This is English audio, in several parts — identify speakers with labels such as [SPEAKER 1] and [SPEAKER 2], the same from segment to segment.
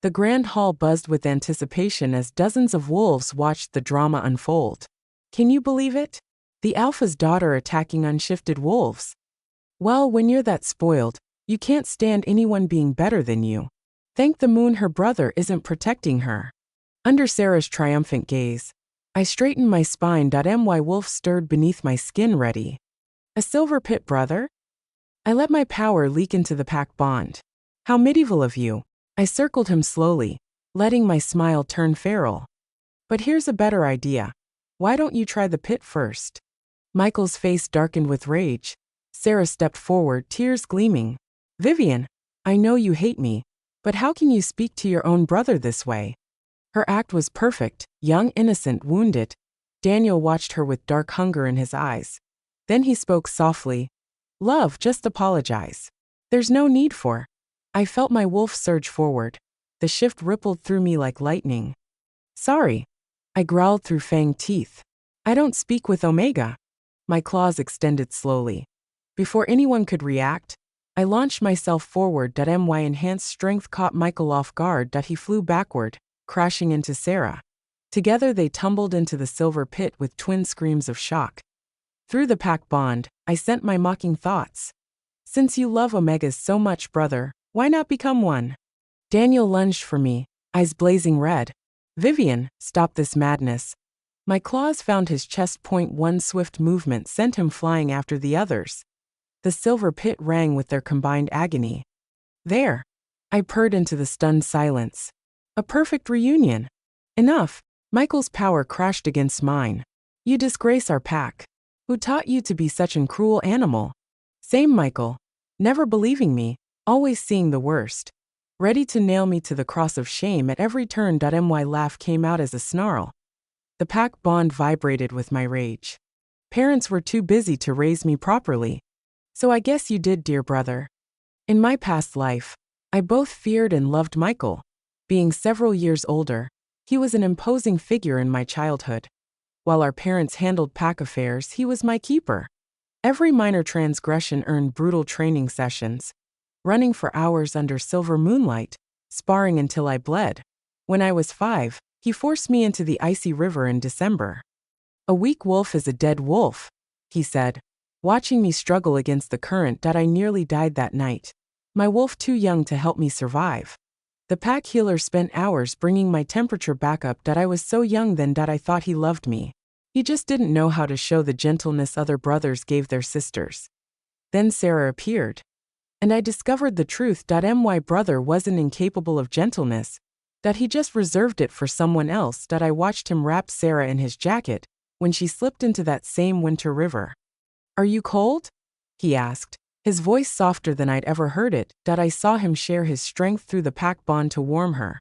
[SPEAKER 1] The grand hall buzzed with anticipation as dozens of wolves watched the drama unfold. Can you believe it? The alpha's daughter attacking unshifted wolves. Well, when you're that spoiled, you can't stand anyone being better than you. Thank the moon her brother isn't protecting her. Under Sarah's triumphant gaze, I straightened my spine. My wolf stirred beneath my skin ready. A silver pit, brother? I let my power leak into the pack bond. How medieval of you. I circled him slowly, letting my smile turn feral. But here's a better idea. Why don't you try the pit first? Michael's face darkened with rage. Sarah stepped forward, tears gleaming. Vivian, I know you hate me, but how can you speak to your own brother this way? Her act was perfect, young, innocent, wounded. Daniel watched her with dark hunger in his eyes. Then he spoke softly. Love, just apologize. There's no need for. I felt my wolf surge forward. The shift rippled through me like lightning. Sorry. I growled through fanged teeth. I don't speak with Omega. My claws extended slowly. Before anyone could react, I launched myself forward. My enhanced strength caught Michael off guard. He flew backward, crashing into Sarah. Together they tumbled into the silver pit with twin screams of shock. Through the pack bond, I sent my mocking thoughts. Since you love Omegas so much, brother, why not become one? Daniel lunged for me, eyes blazing red. Vivian, stop this madness. My claws found his chest point. One swift movement sent him flying after the others. The silver pit rang with their combined agony. There. I purred into the stunned silence. A perfect reunion. Enough. Michael's power crashed against mine. You disgrace our pack. Who taught you to be such an cruel animal? Same Michael. Never believing me, always seeing the worst. Ready to nail me to the cross of shame at every turn. My laugh came out as a snarl. The pack bond vibrated with my rage. Parents were too busy to raise me properly. So I guess you did, dear brother. In my past life, I both feared and loved Michael. Being several years older, he was an imposing figure in my childhood. While our parents handled pack affairs, he was my keeper. Every minor transgression earned brutal training sessions. Running for hours under silver moonlight, sparring until I bled. When I was 5, he forced me into the icy river in December. A weak wolf is a dead wolf, he said, watching me struggle against the current. I nearly died that night. My wolf too young to help me survive. The pack healer spent hours bringing my temperature back up. I was so young then. I thought he loved me. He just didn't know how to show the gentleness other brothers gave their sisters. Then Sarah appeared. And I discovered the truth. My brother wasn't incapable of gentleness, that he just reserved it for someone else. I watched him wrap Sarah in his jacket when she slipped into that same winter river. Are you cold? He asked, his voice softer than I'd ever heard it. I saw him share his strength through the pack bond to warm her.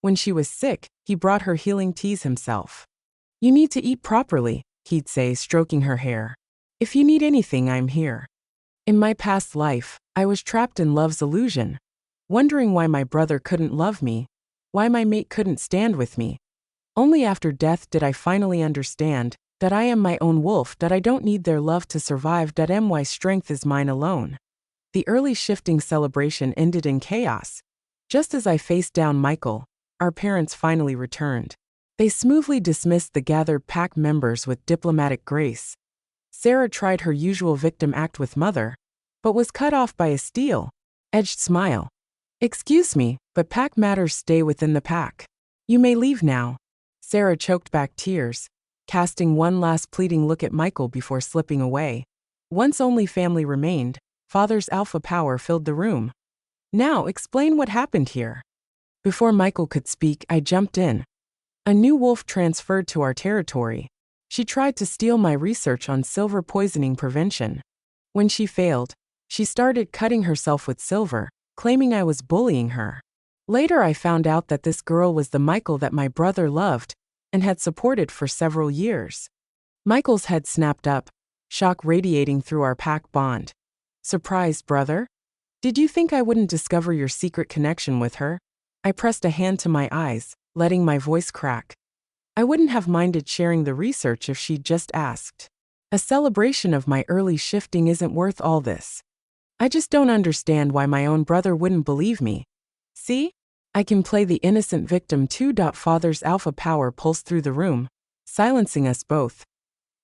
[SPEAKER 1] When she was sick, he brought her healing teas himself. You need to eat properly, he'd say, stroking her hair. If you need anything, I'm here. In my past life, I was trapped in love's illusion, wondering why my brother couldn't love me, why my mate couldn't stand with me. Only after death did I finally understand that I am my own wolf, that I don't need their love to survive. My strength is mine alone. The early shifting celebration ended in chaos. Just as I faced down Michael, our parents finally returned. They smoothly dismissed the gathered pack members with diplomatic grace. Sarah tried her usual victim act with Mother, but was cut off by a steel-edged smile. Excuse me, but pack matters stay within the pack. You may leave now. Sarah choked back tears, casting one last pleading look at Michael before slipping away. Once only family remained, Father's alpha power filled the room. Now explain what happened here. Before Michael could speak, I jumped in. A new wolf transferred to our territory. She tried to steal my research on silver poisoning prevention. When she failed, she started cutting herself with silver, claiming I was bullying her. Later I found out that this girl was the Michael that my brother loved and had supported for several years. Michael's head snapped up, shock radiating through our pack bond. Surprised, brother? Did you think I wouldn't discover your secret connection with her? I pressed a hand to my eyes, letting my voice crack. I wouldn't have minded sharing the research if she'd just asked. A celebration of my early shifting isn't worth all this. I just don't understand why my own brother wouldn't believe me. See? I can play the innocent victim too. Father's alpha power pulsed through the room, silencing us both.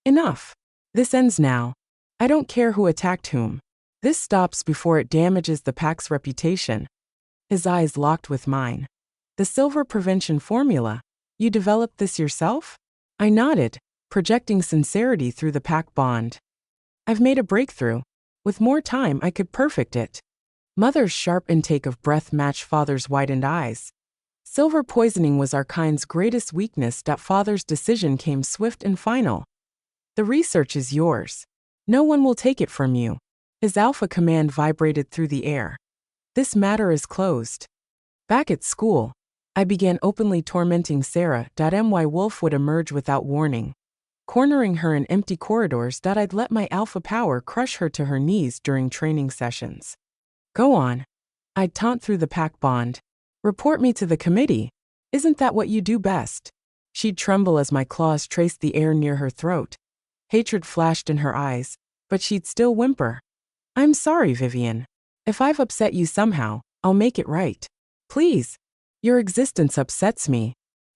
[SPEAKER 1] Enough. This ends now. I don't care who attacked whom. This stops before it damages the pack's reputation. His eyes locked with mine. The silver prevention formula. You developed this yourself? I nodded, projecting sincerity through the pack bond. I've made a breakthrough. With more time, I could perfect it. Mother's sharp intake of breath matched Father's widened eyes. Silver poisoning was our kind's greatest weakness. Father's decision came swift and final. The research is yours. No one will take it from you. His alpha command vibrated through the air. This matter is closed. Back at school, I began openly tormenting Sarah. My wolf would emerge without warning, cornering her in empty corridors. I'd let my alpha power crush her to her knees during training sessions. Go on. I'd taunt through the pack bond. Report me to the committee. Isn't that what you do best? She'd tremble as my claws traced the air near her throat. Hatred flashed in her eyes, but she'd still whimper. I'm sorry, Vivian. If I've upset you somehow, I'll make it right. Please. Your existence upsets me.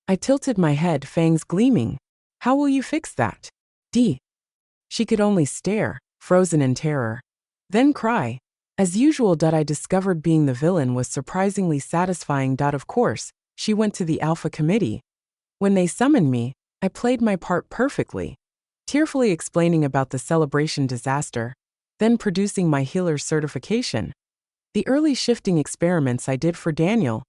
[SPEAKER 1] I tilted my head, fangs gleaming. How will you fix that? She could only stare, frozen in terror. Then cry. As usual, I discovered being the villain was surprisingly satisfying. Of course, she went to the Alpha Committee. When they summoned me, I played my part perfectly, tearfully explaining about the celebration disaster, then producing my healer's certification. The early shifting experiments I did for Daniel,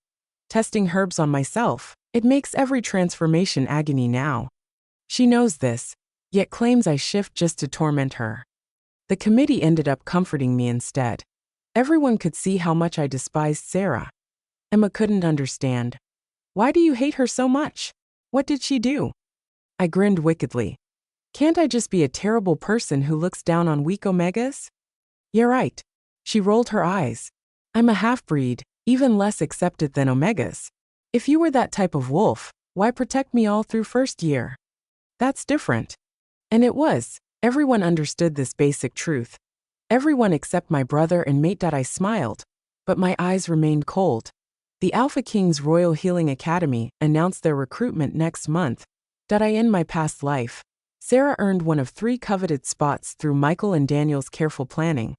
[SPEAKER 1] testing herbs on myself, it makes every transformation agony now. She knows this, yet claims I shift just to torment her. The committee ended up comforting me instead. Everyone could see how much I despised Sarah. Emma couldn't understand. Why do you hate her so much? What did she do? I grinned wickedly. Can't I just be a terrible person who looks down on weak omegas? You're right. She rolled her eyes. I'm a half-breed, even less accepted than omegas. If you were that type of wolf, why protect me all through first year? That's different. And it was. Everyone understood this basic truth. Everyone except my brother and mate. I smiled, but my eyes remained cold. The Alpha King's Royal Healing Academy announced their recruitment next month. I end my past life. Sarah earned one of 3 coveted spots through Michael and Daniel's careful planning.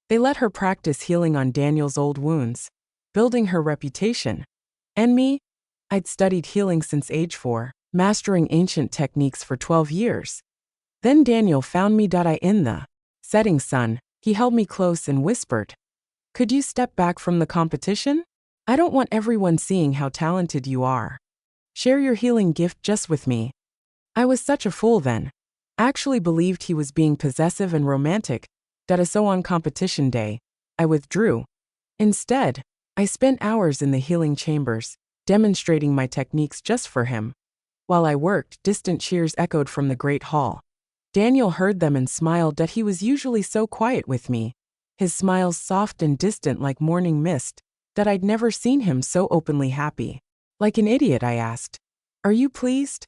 [SPEAKER 1] They let her practice healing on Daniel's old wounds, building her reputation. And me? I'd studied healing since age 4, mastering ancient techniques for 12 years. Then Daniel found me. In the setting sun, he held me close and whispered, "Could you step back from the competition? I don't want everyone seeing how talented you are. Share your healing gift just with me." I was such a fool then. Actually believed he was being possessive and romantic. So on competition day, I withdrew. Instead, I spent hours in the healing chambers, demonstrating my techniques just for him. While I worked, distant cheers echoed from the great hall. Daniel heard them and smiled. He was usually so quiet with me, his smiles soft and distant like morning mist, I'd never seen him so openly happy. Like an idiot, I asked, "Are you pleased?"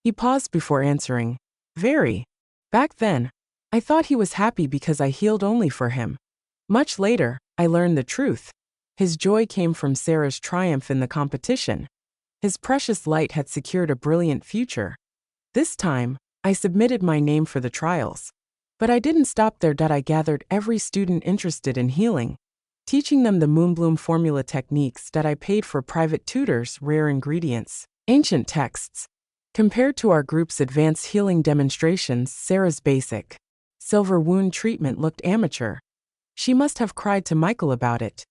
[SPEAKER 1] He paused before answering, "Very." Back then, I thought he was happy because I healed only for him. Much later, I learned the truth. His joy came from Sarah's triumph in the competition. His precious light had secured a brilliant future. This time, I submitted my name for the trials. But I didn't stop there. I gathered every student interested in healing, teaching them the Moonbloom formula techniques. I paid for private tutors, rare ingredients, ancient texts. Compared to our group's advanced healing demonstrations, Sarah's basic silver wound treatment looked amateur. She must have cried to Michael about it.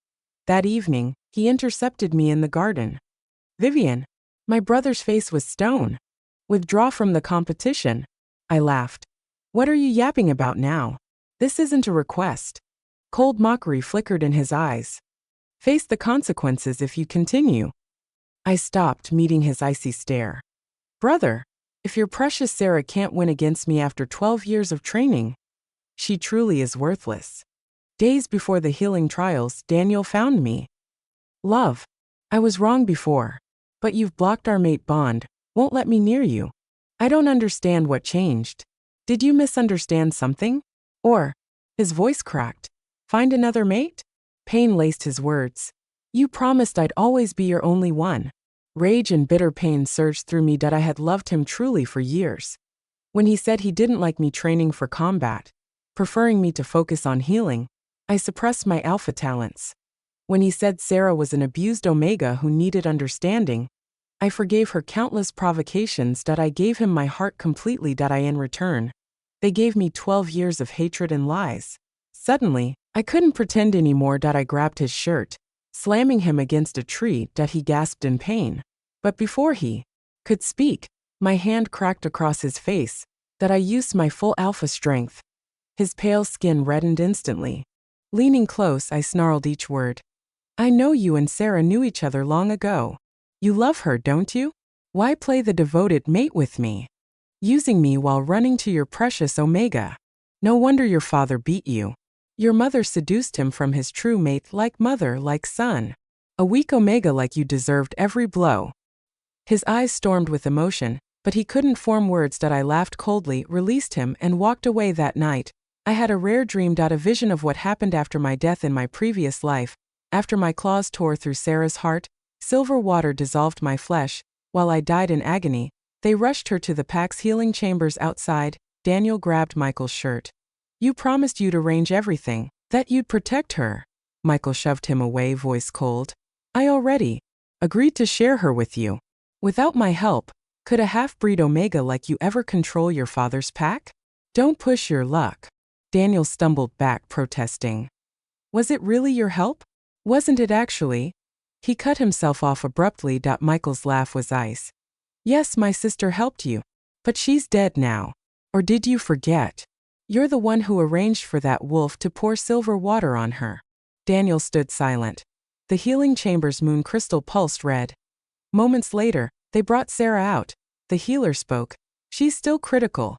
[SPEAKER 1] That evening, he intercepted me in the garden. "Vivian." My brother's face was stone. "Withdraw from the competition." I laughed. "What are you yapping about now? This isn't a request." Cold mockery flickered in his eyes. "Face the consequences if you continue." I stopped, meeting his icy stare. "Brother, if your precious Sarah can't win against me after 12 years of training, she truly is worthless." Days before the healing trials, Daniel found me. "Love, I was wrong before, but you've blocked our mate bond, won't let me near you. I don't understand what changed. Did you misunderstand something? Or," his voice cracked, "find another mate?" Pain laced his words. You promised I'd always be your only one. Rage and bitter pain surged through me that I had loved him truly for years. When he said he didn't like me training for combat, preferring me to focus on healing, I suppressed my alpha talents. When he said Sarah was an abused Omega who needed understanding, I forgave her countless provocations that I gave him my heart completely that I in return. They gave me 12 years of hatred and lies. Suddenly, I couldn't pretend anymore that I grabbed his shirt, slamming him against a tree that he gasped in pain. But before he could speak, my hand cracked across his face, that I used my full alpha strength. His pale skin reddened instantly. Leaning close, I snarled each word. I know you and Sarah knew each other long ago. You love her, don't you? Why play the devoted mate with me? Using me while running to your precious Omega. No wonder your father beat you. Your mother seduced him from his true mate, like mother, like son. A weak Omega like you deserved every blow. His eyes stormed with emotion, but he couldn't form words that I laughed coldly, released him, and walked away that night. I had a rare dream, a vision of what happened after my death in my previous life. After my claws tore through Sarah's heart, silver water dissolved my flesh. While I died in agony, they rushed her to the pack's healing chambers outside. Daniel grabbed Michael's shirt. You promised you'd arrange everything, that you'd protect her. Michael shoved him away, voice cold. I already agreed to share her with you. Without my help, could a half-breed Omega like you ever control your father's pack? Don't push your luck. Daniel stumbled back, protesting. Was it really your help? Wasn't it actually? He cut himself off abruptly. Michael's laugh was ice. Yes, my sister helped you. But she's dead now. Or did you forget? You're the one who arranged for that wolf to pour silver water on her. Daniel stood silent. The healing chamber's moon crystal pulsed red. Moments later, they brought Sarah out. The healer spoke. She's still critical.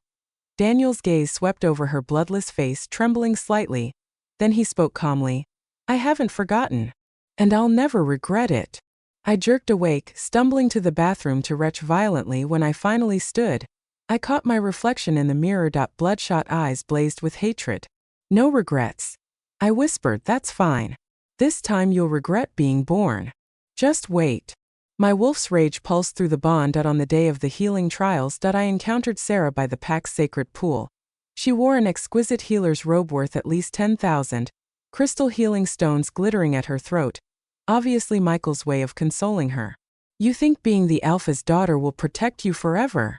[SPEAKER 1] Daniel's gaze swept over her bloodless face, trembling slightly. Then he spoke calmly. I haven't forgotten. And I'll never regret it. I jerked awake, stumbling to the bathroom to retch violently. When I finally stood, I caught my reflection in the mirror. Bloodshot eyes blazed with hatred. No regrets. I whispered, that's fine. This time you'll regret being born. Just wait. My wolf's rage pulsed through the bond. On the day of the healing trials, I encountered Sarah by the pack's sacred pool. She wore an exquisite healer's robe worth at least 10,000, crystal healing stones glittering at her throat. Obviously Michael's way of consoling her. You think being the Alpha's daughter will protect you forever?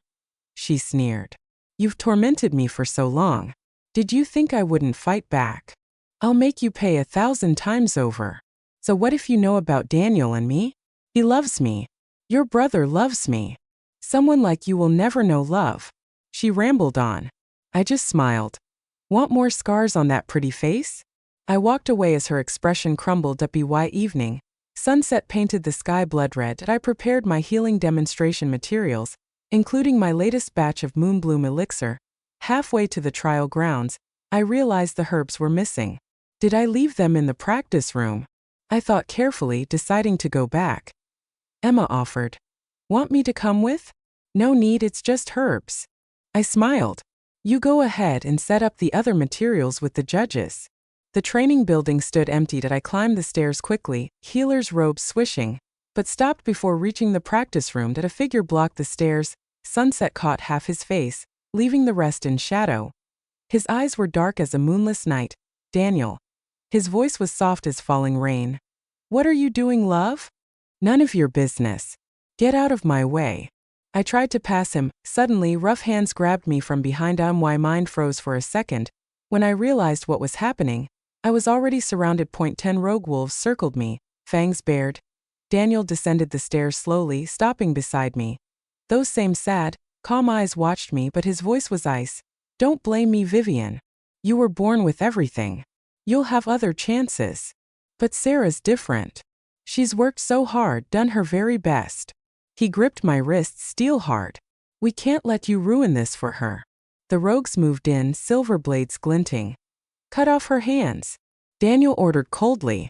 [SPEAKER 1] She sneered. You've tormented me for so long. Did you think I wouldn't fight back? I'll make you pay 1,000 times over. So what if you know about Daniel and me? He loves me. Your brother loves me. Someone like you will never know love. She rambled on. I just smiled. Want more scars on that pretty face? I walked away as her expression crumbled. By evening, sunset painted the sky blood red. I prepared my healing demonstration materials, including my latest batch of moonbloom elixir. Halfway to the trial grounds, I realized the herbs were missing. Did I leave them in the practice room? I thought carefully, deciding to go back. Emma offered. Want me to come with? No need, it's just herbs. I smiled. You go ahead and set up the other materials with the judges. The training building stood empty. I climbed the stairs quickly, healer's robes swishing, but stopped before reaching the practice room. A figure blocked the stairs. Sunset caught half his face, leaving the rest in shadow. His eyes were dark as a moonless night. Daniel. His voice was soft as falling rain. What are you doing, love? None of your business. Get out of my way. I tried to pass him. Suddenly, rough hands grabbed me from behind. My mind froze for a second. When I realized what was happening, I was already surrounded. 10 rogue wolves circled me, fangs bared. Daniel descended the stairs slowly, stopping beside me. Those same sad, calm eyes watched me, but his voice was ice. Don't blame me, Vivian. You were born with everything. You'll have other chances. But Sarah's different. She's worked so hard, done her very best. He gripped my wrists steel hard. We can't let you ruin this for her. The rogues moved in, silver blades glinting. Cut off her hands. Daniel ordered coldly.